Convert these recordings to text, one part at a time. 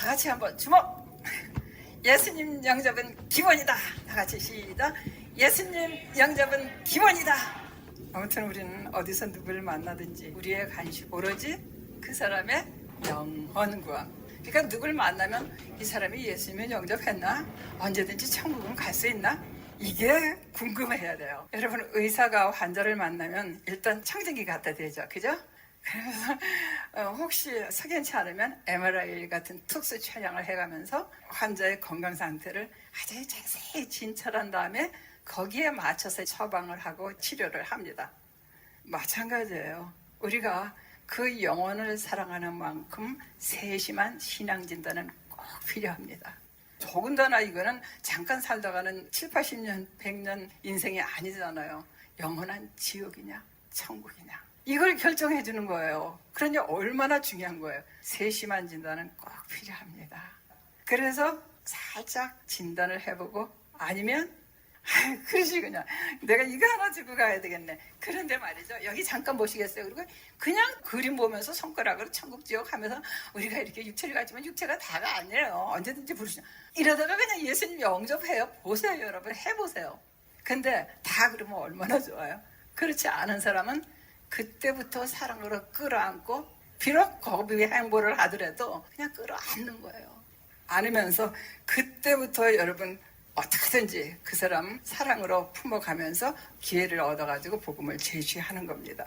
다 같이 한번 주먹. 예수님 영접은 기본이다. 다 같이 시작. 예수님 영접은 기본이다. 아무튼 우리는 어디서 누구를 만나든지 우리의 관심 오로지 그 사람의 영혼 구원. 그러니까 누구를 만나면 이 사람이 예수님을 영접했나? 언제든지 천국은 갈 수 있나? 이게 궁금해야 돼요. 여러분, 의사가 환자를 만나면 일단 청진기 갖다 대죠. 그죠? 그래서 혹시 석연치 않으면 MRI 같은 특수 촬영을 해가면서 환자의 건강 상태를 아주 자세히 진찰한 다음에 거기에 맞춰서 처방을 하고 치료를 합니다. 마찬가지예요. 우리가 그 영혼을 사랑하는 만큼 세심한 신앙 진단은 꼭 필요합니다. 더군다나 이거는 잠깐 살다가는 7, 80년, 100년 인생이 아니잖아요. 영원한 지옥이냐 천국이냐 이걸 결정해 주는 거예요. 그러니 얼마나 중요한 거예요. 세심한 진단은 꼭 필요합니다. 그래서 살짝 진단을 해보고 아니면 그러시군요. 내가 이거 하나 들고 가야 되겠네. 그런데 말이죠. 여기 잠깐 보시겠어요? 그리고 그냥 그림 보면서 손가락으로 천국 지옥 하면서 우리가 이렇게 육체를 가지면 육체가 다가 아니에요. 언제든지 부르시죠. 이러다가 그냥 예수님 영접해요. 보세요, 여러분. 해보세요. 근데 다 그러면 얼마나 좋아요. 그렇지 않은 사람은 그때부터 사랑으로 끌어안고 비록 거부의 행보를 하더라도 그냥 끌어안는 거예요. 안으면서 그때부터 여러분 어떻게든지 그 사람 사랑으로 품어가면서 기회를 얻어가지고 복음을 제시하는 겁니다.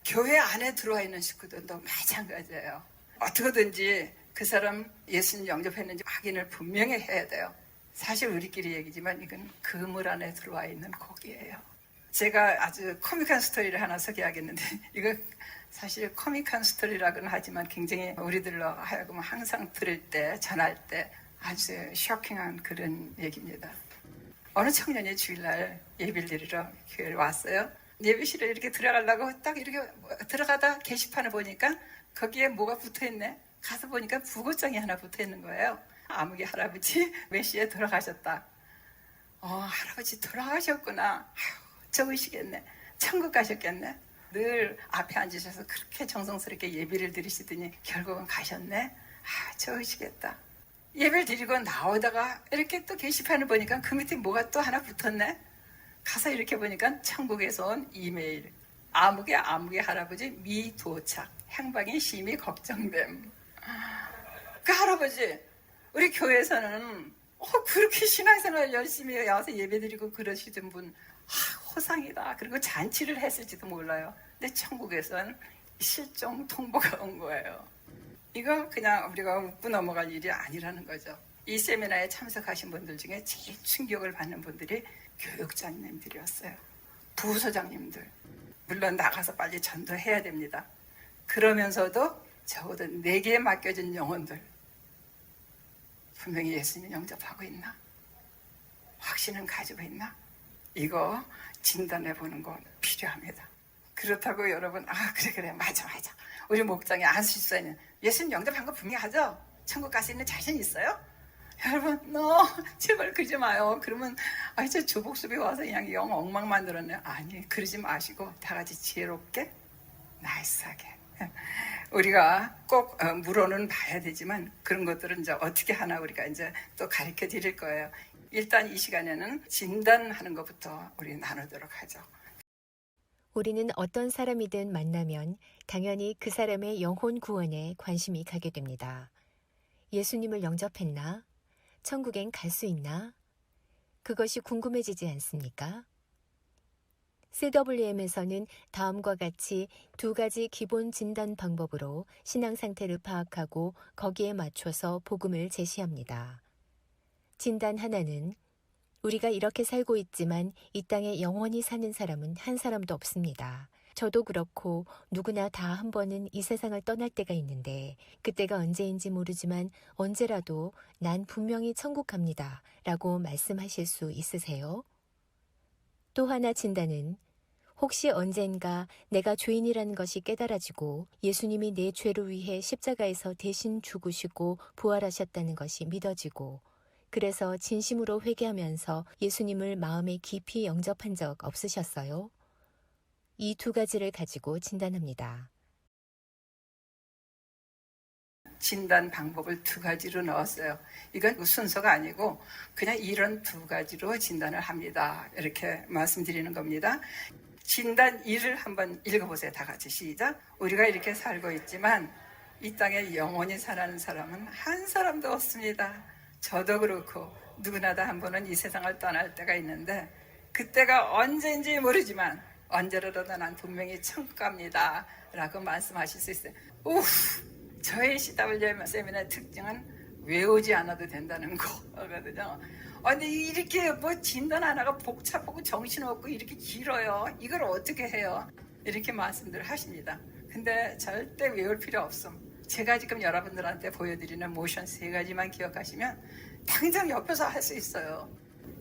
교회 안에 들어와 있는 식구들도 마찬가지예요. 어떻게든지 그 사람 예수님 영접했는지 확인을 분명히 해야 돼요. 사실 우리끼리 얘기지만 이건 그물 안에 들어와 있는 곡이에요. 제가 아주 코믹한 스토리를 하나 소개하겠는데 이거 사실 코믹한 스토리라고는 하지만 굉장히 우리들로 하여금 항상 들을 때 전할 때 아주 쇼킹한 그런 얘기입니다. 어느 청년이 주일날 예배를 드리러 교회에 왔어요. 예배실에 이렇게 들어가려고 딱 이렇게 들어가다 게시판을 보니까 거기에 뭐가 붙어있네. 가서 보니까 부고장이 하나 붙어있는 거예요. 아무개 할아버지 몇 시에 돌아가셨다. 할아버지 돌아가셨구나. 적으시겠네. 천국 가셨겠네. 늘 앞에 앉으셔서 그렇게 정성스럽게 예배를 드리시더니 결국은 가셨네. 적으시겠다. 예배를 드리고 나오다가 이렇게 또 게시판을 보니까 그 밑에 뭐가 또 하나 붙었네. 가서 이렇게 보니까 천국에서 온 이메일. 아무개 할아버지 미도착. 행방이 심히 걱정됨. 그 할아버지 우리 교회에서는 그렇게 신앙생활 열심히 와서 예배드리고 그러시던 분 호상이다. 그리고 잔치를 했을지도 몰라요. 근데 천국에서는 실종 통보가 온 거예요. 이거 그냥 우리가 웃고 넘어갈 일이 아니라는 거죠. 이 세미나에 참석하신 분들 중에 제일 충격을 받는 분들이 교육장님들이었어요. 부소장님들. 물론 나가서 빨리 전도해야 됩니다. 그러면서도 적어도 4개에 맡겨진 영혼들. 분명히 예수님 영접하고 있나? 확신은 가지고 있나? 이거 진단해보는 거 필요합니다. 그렇다고 여러분 그래 맞아 우리 목장에 안 실수하는 예수님 영접한 거 분명하죠? 천국 갈 수 있는 자신 있어요? 여러분 제발 그러지 마요. 그러면 저 조복숲에 와서 그냥 영 엉망 만들었네. 아니 그러지 마시고 다 같이 지혜롭게 나이스하게 우리가 꼭 물어는 봐야 되지만 그런 것들은 이제 어떻게 하나 우리가 이제 또 가르쳐 드릴 거예요. 일단 이 시간에는 진단하는 것부터 우리 나누도록 하죠. 우리는 어떤 사람이든 만나면 당연히 그 사람의 영혼 구원에 관심이 가게 됩니다. 예수님을 영접했나? 천국엔 갈 수 있나? 그것이 궁금해지지 않습니까? CWM에서는 다음과 같이 2가지 기본 진단 방법으로 신앙 상태를 파악하고 거기에 맞춰서 복음을 제시합니다. 진단 하나는 우리가 이렇게 살고 있지만 이 땅에 영원히 사는 사람은 한 사람도 없습니다. 저도 그렇고 누구나 다 한 번은 이 세상을 떠날 때가 있는데 그때가 언제인지 모르지만 언제라도 난 분명히 천국 갑니다 라고 말씀하실 수 있으세요? 또 하나 진단은 혹시 언젠가 내가 죄인이라는 것이 깨달아지고 예수님이 내 죄를 위해 십자가에서 대신 죽으시고 부활하셨다는 것이 믿어지고 그래서 진심으로 회개하면서 예수님을 마음에 깊이 영접한 적 없으셨어요? 이 2가지를 가지고 진단합니다. 진단 방법을 두 가지로 넣었어요. 이건 순서가 아니고 그냥 이런 두 가지로 진단을 합니다. 이렇게 말씀드리는 겁니다. 진단 1을 한번 읽어보세요. 다 같이 시작. 우리가 이렇게 살고 있지만 이 땅에 영원히 살아가는 사람은 한 사람도 없습니다. 저도 그렇고 누구나 다 한 번은 이 세상을 떠날 때가 있는데 그때가 언제인지 모르지만 언제라도 난 분명히 천국 갑니다 라고 말씀하실 수 있어요. 저의 CWM 세미나의 특징은 외우지 않아도 된다는 거거든요. 근데 이렇게 뭐 진단 하나가 복잡하고 정신없고 이렇게 길어요. 이걸 어떻게 해요? 이렇게 말씀들 하십니다. 근데 절대 외울 필요 없음. 제가 지금 여러분들한테 보여드리는 모션 3가지만 기억하시면 당장 옆에서 할 수 있어요.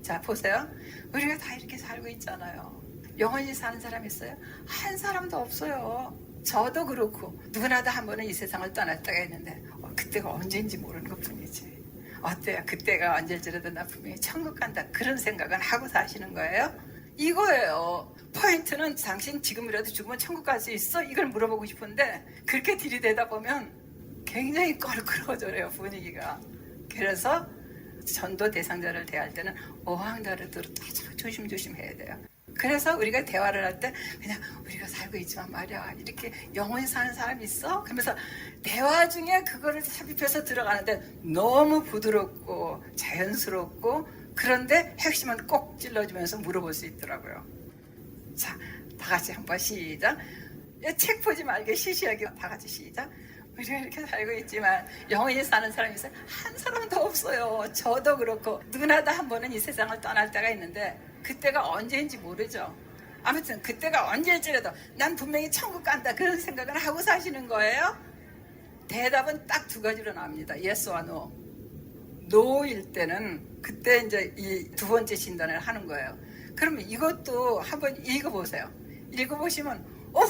자, 보세요. 우리가 다 이렇게 살고 있잖아요. 영원히 사는 사람 있어요? 한 사람도 없어요. 저도 그렇고 누구나 다 한 번은 이 세상을 떠날 때가 있는데 그때가 언제인지 모르는 것뿐이지. 어때요? 그때가 언제일지라도 나 분명히 천국 간다. 그런 생각은 하고 사시는 거예요? 이거예요. 포인트는 당신 지금이라도 죽으면 천국 갈 수 있어? 이걸 물어보고 싶은데 그렇게 들이대다 보면 굉장히 껄끄러워져요, 분위기가. 그래서 전도 대상자를 대할 때는 어황다르도록 아주 조심조심 해야 돼요. 그래서 우리가 대화를 할 때 그냥 우리가 살고 있지만 말이야 이렇게 영원히 사는 사람 있어? 그러면서 대화 중에 그거를 삽입해서 들어가는데 너무 부드럽고 자연스럽고 그런데 핵심은 꼭 찔러주면서 물어볼 수 있더라고요. 자, 다 같이 한번 시작. 책 보지 말게 시시하게 다 같이 시작. 우리가 이렇게 살고 있지만 영원히 사는 사람이 있어요? 한 사람도 없어요. 저도 그렇고 누구나 다 한 번은 이 세상을 떠날 때가 있는데 그때가 언제인지 모르죠. 아무튼 그때가 언제일지라도 난 분명히 천국 간다 그런 생각을 하고 사시는 거예요? 대답은 딱 2가지로 나옵니다. Yes와 No. No일 때는 그때 이제 이 2번째 진단을 하는 거예요. 그러면 이것도 한번 읽어보세요. 읽어보시면 뭐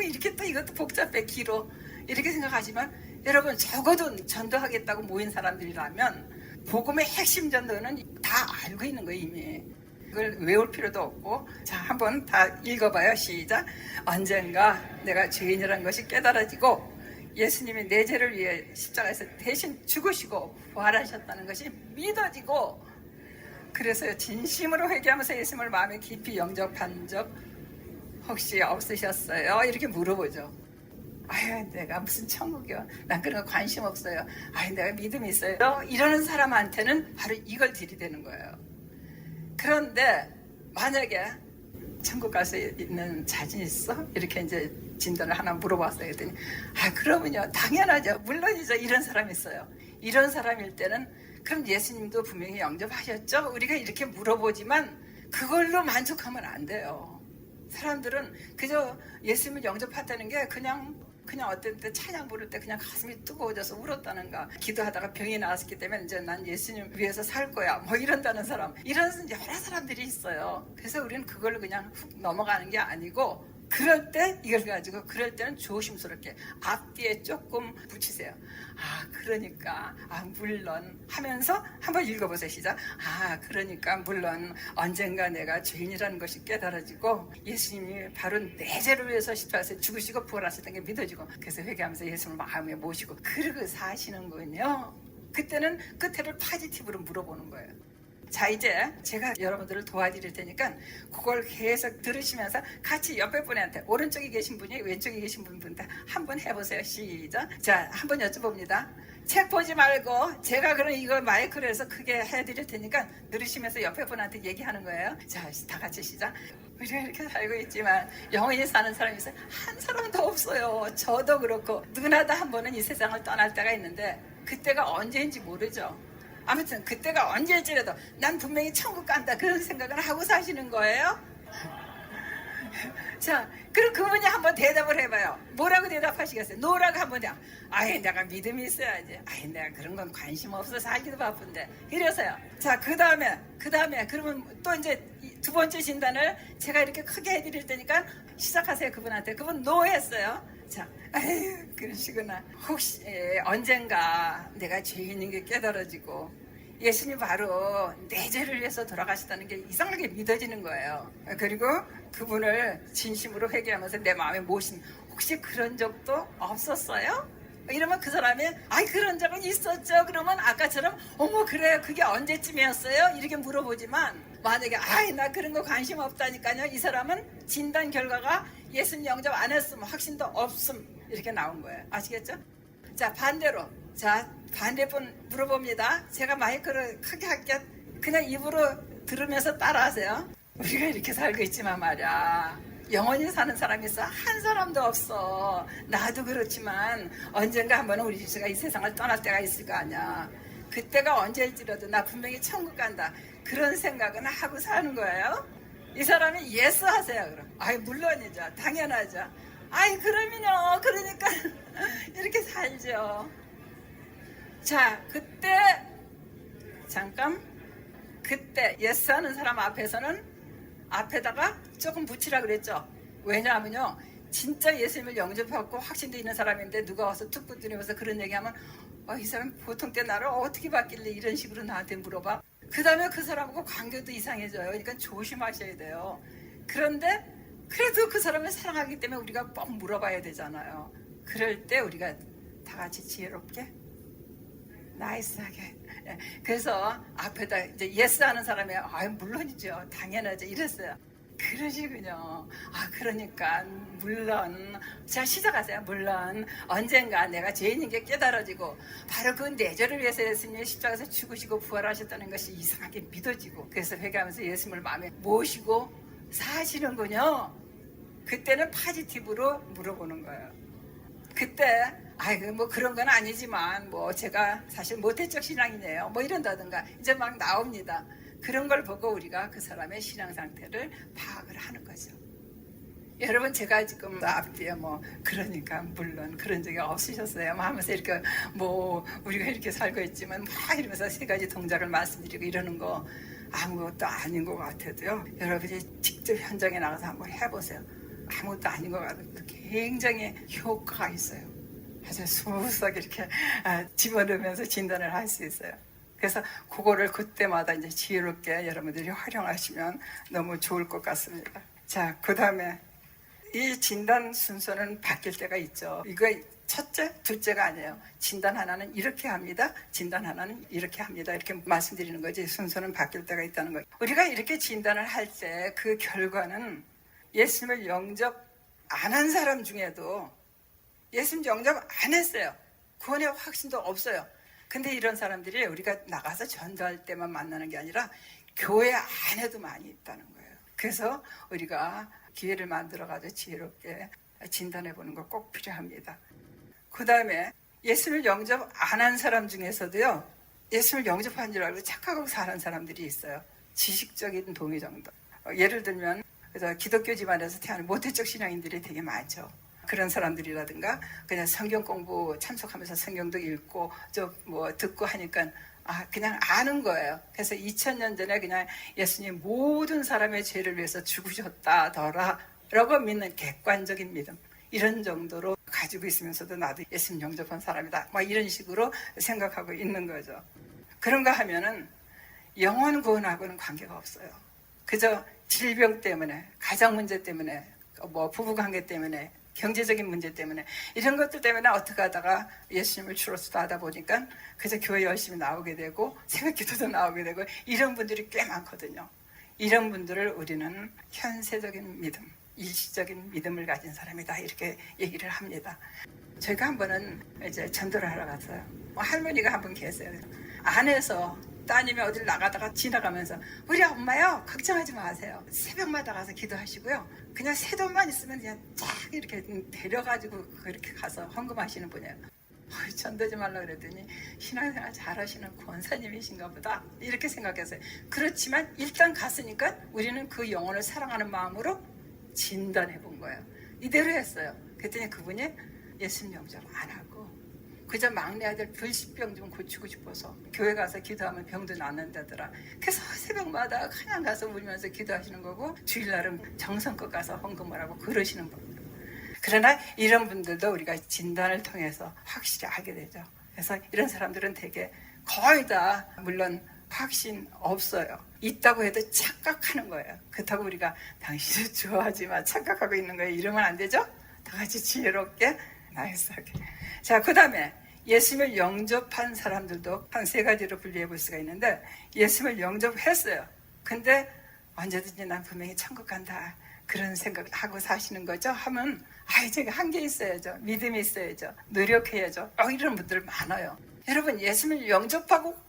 이렇게 또 이것도 복잡해 길어 이렇게 생각하지만 여러분 적어도 전도하겠다고 모인 사람들이라면 복음의 핵심 전도는 다 알고 있는 거예요 이미. 이걸 외울 필요도 없고. 자, 한번 다 읽어봐요. 시작. 언젠가 내가 죄인이라는 것이 깨달아지고 예수님이 내 죄를 위해 십자가에서 대신 죽으시고 부활하셨다는 것이 믿어지고 그래서 진심으로 회개하면서 예수님을 마음에 깊이 영접한 적 혹시 없으셨어요? 이렇게 물어보죠. 아유, 내가 무슨 천국이요? 난 그런 거 관심 없어요. 아유, 내가 믿음이 있어요. 이러는 사람한테는 바로 이걸 들이대는 거예요. 그런데 만약에 천국 갈 수 있는 자신 있어? 이렇게 이제 진단을 하나 물어봤어요. 그랬더니 그러면요 당연하죠. 물론이죠. 이런 사람이 있어요. 이런 사람일 때는 그럼 예수님도 분명히 영접하셨죠? 우리가 이렇게 물어보지만 그걸로 만족하면 안 돼요. 사람들은 그저 예수님을 영접했다는 게 그냥 어떤 때 찬양 부를 때 그냥 가슴이 뜨거워져서 울었다는가, 기도하다가 병이 나았기 때문에 이제 난 예수님 위해서 살 거야 뭐 이런다는 사람, 이런 여러 사람들이 있어요. 그래서 우리는 그걸 그냥 훅 넘어가는 게 아니고 그럴 때 이걸 가지고 그럴 때는 조심스럽게 앞뒤에 조금 붙이세요. 그러니까 물론 하면서 한번 읽어보세요. 시작. 그러니까 물론 언젠가 내가 죄인이라는 것이 깨달아지고 예수님이 바로 내 죄를 위해서 십자가에서 죽으시고 부활하셨다는 게 믿어지고 그래서 회개하면서 예수님을 마음에 모시고 그러고 사시는군요. 그때는 끝에를 포지티브로 물어보는 거예요. 자, 이제 제가 여러분들을 도와드릴 테니까 그걸 계속 들으시면서 같이 옆에 분한테 오른쪽에 계신 분이 왼쪽에 계신 분한테 한번 해보세요. 시작. 자, 한번 여쭤봅니다. 책 보지 말고 제가 그럼 이거 마이크로 해서 크게 해드릴 테니까 들으시면서 옆에 분한테 얘기하는 거예요. 자, 다 같이 시작. 우리가 이렇게 살고 있지만 영원히 사는 사람이 있어요? 한 사람도 없어요. 저도 그렇고 누구나 다 한 번은 이 세상을 떠날 때가 있는데 그때가 언제인지 모르죠. 아무튼 그때가 언제일지라도 난 분명히 천국 간다 그런 생각을 하고 사시는 거예요. 자, 그럼 그분이 한번 대답을 해봐요. 뭐라고 대답하시겠어요? 노라고 한번 해. 내가 믿음이 있어야지. 내가 그런 건 관심 없어 살기도 바쁜데. 이래서요. 자, 그 다음에 그러면 또 이제 2번째 진단을 제가 이렇게 크게 해드릴 테니까 시작하세요. 그분한테. 그분 노 했어요. 자, 그러시구나. 혹시 언젠가 내가 죄인인 게 깨달아지고 예수님 바로 내 죄를 위해서 돌아가셨다는 게 이상하게 믿어지는 거예요. 그리고 그분을 진심으로 회개하면서 내 마음에 모신 혹시 그런 적도 없었어요? 이러면 그 사람이 아이 그런 적은 있었죠. 그러면 아까처럼 어머 그래요 그게 언제쯤이었어요? 이렇게 물어보지만 만약에 아이 나 그런 거 관심 없다니까요. 이 사람은 진단 결과가 예수님 영접 안 했음 확신도 없음 이렇게 나온 거예요. 아시겠죠? 자 반대로 자 반대분 물어봅니다. 제가 마이크를 크게 할게 그냥 입으로 들으면서 따라하세요. 우리가 이렇게 살고 있지만 말이야 영원히 사는 사람이 있어? 한 사람도 없어. 나도 그렇지만 언젠가 한 번은 우리 지수가 이 세상을 떠날 때가 있을 거 아니야. 그때가 언제일지라도 나 분명히 천국 간다. 그런 생각은 하고 사는 거예요. 이 사람이 예스 하세요 그럼. 아이 물론이죠. 당연하죠. 아이 그러면요. 그러니까 이렇게 살죠. 자 그때 잠깐 그때 예스 하는 사람 앞에서는 앞에다가 조금 붙이라 그랬죠. 왜냐하면요 진짜 예수님을 영접하고 확신도 있는 사람인데 누가 와서 툭 붙들면서 그런 얘기하면 이 사람 보통 때 나를 어떻게 봤길래 이런 식으로 나한테 물어봐. 그 다음에 그 사람하고 관계도 이상해져요. 그러니까 조심하셔야 돼요. 그런데 그래도 그 사람을 사랑하기 때문에 우리가 꼭 물어봐야 되잖아요. 그럴 때 우리가 다 같이 지혜롭게 나이스하게 그래서 앞에다 이제 예스 하는 사람이 물론이죠 당연하죠 이랬어요. 그러시군요. 그러니까 물론 자 시작하세요. 물론 언젠가 내가 죄인인 게 깨달아지고 바로 그 내절을 위해서 예수님이 십자가에서 죽으시고 부활하셨다는 것이 이상하게 믿어지고 그래서 회개하면서 예수님을 마음에 모시고 사시는군요. 그때는 파지티브로 물어보는 거예요. 그때 뭐 그런 건 아니지만 뭐 제가 사실 모태적 신앙이네요 뭐 이런다든가 이제 막 나옵니다. 그런 걸 보고 우리가 그 사람의 신앙 상태를 파악을 하는 거죠. 여러분 제가 지금 앞뒤에 뭐 그러니까 물론 그런 적이 없으셨어요 하면서 이렇게 뭐 우리가 이렇게 살고 있지만 막 이러면서 세 가지 동작을 말씀드리고 이러는 거 아무것도 아닌 것 같아도요. 여러분이 직접 현장에 나가서 한번 해보세요. 아무것도 아닌 것 같아도 굉장히 효과가 있어요. 아주 스무스하게 이렇게 집어넣으면서 진단을 할 수 있어요. 그래서 그거를 그때마다 이제 지혜롭게 여러분들이 활용하시면 너무 좋을 것 같습니다. 자, 그 다음에 이 진단 순서는 바뀔 때가 있죠. 이거 첫째, 둘째가 아니에요. 진단 하나는 이렇게 합니다. 진단 하나는 이렇게 합니다. 이렇게 말씀드리는 거지 순서는 바뀔 때가 있다는 거예요. 우리가 이렇게 진단을 할 때 그 결과는 예수님을 영접 안 한 사람 중에도 예수님 영접 안 했어요. 구원의 확신도 없어요. 근데 이런 사람들이 우리가 나가서 전도할 때만 만나는 게 아니라 교회 안에도 많이 있다는 거예요. 그래서 우리가 기회를 만들어가지고 지혜롭게 진단해보는 거 꼭 필요합니다. 그 다음에 예수를 영접 안 한 사람 중에서도요. 예수를 영접한 줄 알고 착각하고 사는 사람들이 있어요. 지식적인 동의 정도. 예를 들면 그래서 기독교 집안에서 태어난 모태적 신앙인들이 되게 많죠. 그런 사람들이라든가 그냥 성경 공부 참석하면서 성경도 읽고 뭐 듣고 하니까 그냥 아는 거예요. 그래서 2000년 전에 그냥 예수님 모든 사람의 죄를 위해서 죽으셨다더라 라고 믿는 객관적인 믿음 이런 정도로 가지고 있으면서도 나도 예수님 영접한 사람이다 막 이런 식으로 생각하고 있는 거죠. 그런가 하면은 영혼 구원하고는 관계가 없어요. 그저 질병 때문에 가정 문제 때문에 뭐 부부관계 때문에 경제적인 문제 때문에 이런 것들 때문에 어떻게 하다가 예수님을 주로서 하다 보니까 그래서 교회 열심히 나오게 되고 새벽 기도도 나오게 되고 이런 분들이 꽤 많거든요. 이런 분들을 우리는 현세적인 믿음, 일시적인 믿음을 가진 사람이다 이렇게 얘기를 합니다. 저희가 한 번은 이제 전도를 하러 갔어요. 할머니가 한 분 계세요. 안에서 따님이 어딜 나가다가 지나가면서 우리 엄마요 걱정하지 마세요. 새벽마다 가서 기도하시고요. 그냥 새 돈만 있으면 그냥 쫙 이렇게 데려가지고 그렇게 가서 헌금하시는 분이에요. 전도지 말라 그랬더니 신앙생활 잘하시는 권사님이신가 보다 이렇게 생각했어요. 그렇지만 일단 갔으니까 우리는 그 영혼을 사랑하는 마음으로 진단해 본 거예요. 이대로 했어요. 그랬더니 그분이 예수님 영접 안 하고 그저 막내 아들 불치병 좀 고치고 싶어서 교회 가서 기도하면 병도 낫는다더라. 그래서 새벽마다 그냥 가서 울면서 기도하시는 거고 주일날은 정성껏 가서 헌금을 하고 그러시는 분들. 그러나 이런 분들도 우리가 진단을 통해서 확실히 알게 되죠. 그래서 이런 사람들은 되게 거의 다 물론 확신 없어요. 있다고 해도 착각하는 거예요. 그렇다고 우리가 당신을 좋아하지만 착각하고 있는 거예요. 이러면 안 되죠? 다 같이 지혜롭게 나이스하게. 자, 그 다음에 예수님을 영접한 사람들도 한 세 가지로 분류해 볼 수가 있는데, 예수님을 영접했어요. 근데 언제든지 난 분명히 천국 간다, 그런 생각하고 사시는 거죠? 하면, 저기 한계 있어야죠. 믿음이 있어야죠. 노력해야죠. 이런 분들 많아요. 여러분, 예수님을 영접하고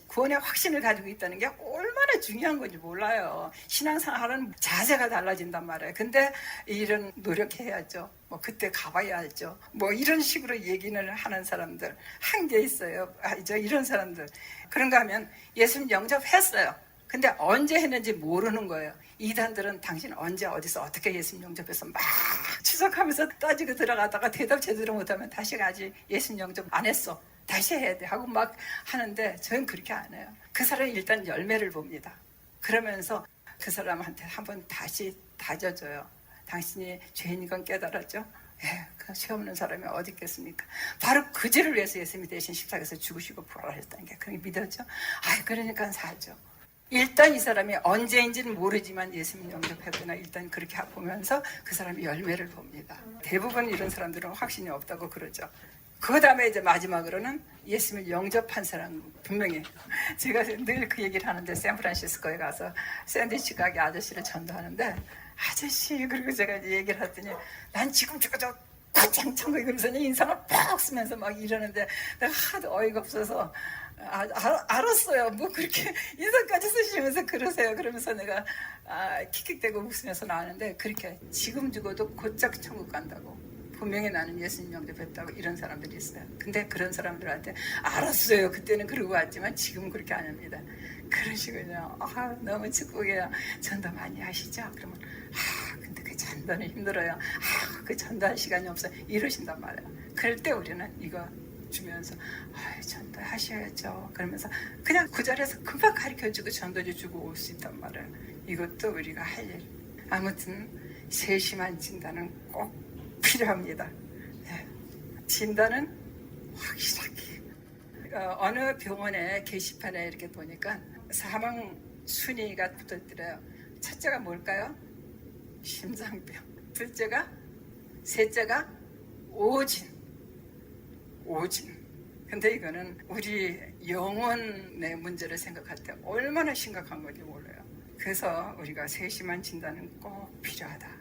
구원의 확신을 가지고 있다는 게 얼마나 중요한 건지 몰라요. 신앙생활은 자세가 달라진단 말이에요. 근데 이런 노력해야죠. 그때 가봐야 알죠. 이런 식으로 얘기를 하는 사람들 한계 있어요. 이런 사람들. 그런가 하면 예수님 영접했어요. 근데 언제 했는지 모르는 거예요. 이단들은 당신 언제 어디서 어떻게 예수님 영접해서 막 추석하면서 따지고 들어가다가 대답 제대로 못하면 다시 가지, 예수님 영접 안 했어, 다시 해야 돼 하고 막 하는데, 저는 그렇게 안 해요. 그 사람이 일단 열매를 봅니다. 그러면서 그 사람한테 한번 다시 다져줘요. 당신이 죄인인 건 깨달았죠? 그 죄 없는 사람이 어디 있겠습니까? 바로 그 죄를 위해서 예수님이 대신 십자가에서 죽으시고 부활하셨다는 게 그렇게 믿었죠? 그러니까 사죠. 일단 이 사람이 언제인지는 모르지만 예수님 영접했구나, 일단 그렇게 보면서 그 사람이 열매를 봅니다. 대부분 이런 사람들은 확신이 없다고 그러죠. 그 다음에 이제 마지막으로는 예수님을 영접한 사람, 분명히 제가 늘 그 얘기를 하는데, 샌프란시스코에 가서 샌드위치 가게 아저씨를 전도하는데, 아저씨, 그리고 제가 이제 얘기를 했더니, 난 지금 저거 고창 천국에, 그러면서 인상을 팍 쓰면서 막 이러는데, 내가 하도 어이가 없어서 알았어요. 그렇게 인상까지 쓰시면서 그러세요. 그러면서 내가 킥킥대고 웃으면서 나왔는데, 그렇게 지금 죽어도 곧장 천국 간다고, 분명히 나는 예수님 영접했다고 이런 사람들이 있어요. 근데 그런 사람들한테 알았어요, 그때는 그러고 왔지만 지금은 그렇게 안 합니다. 그러시군요. 너무 축복해요. 전도 많이 하시죠? 그러면 근데 그 전도는 힘들어요. 그 전도할 시간이 없어요, 이러신단 말이에요. 그럴 때 우리는 이거 주면서 전도 하셔야죠, 그러면서 그냥 그 자리에서 금방 가르쳐주고 전도지 주고 올 수 있단 말이에요. 이것도 우리가 할 일. 아무튼 세심한 진단은 꼭 필요합니다. 진단은 확실하게. 어느 병원의 게시판에 이렇게 보니까 사망 순위가 붙어있더래요. 첫째가 뭘까요? 심장병. 셋째가 오진. 근데 이거는 우리 영혼의 문제를 생각할 때 얼마나 심각한 건지 몰라요. 그래서 우리가 세심한 진단은 꼭 필요하다.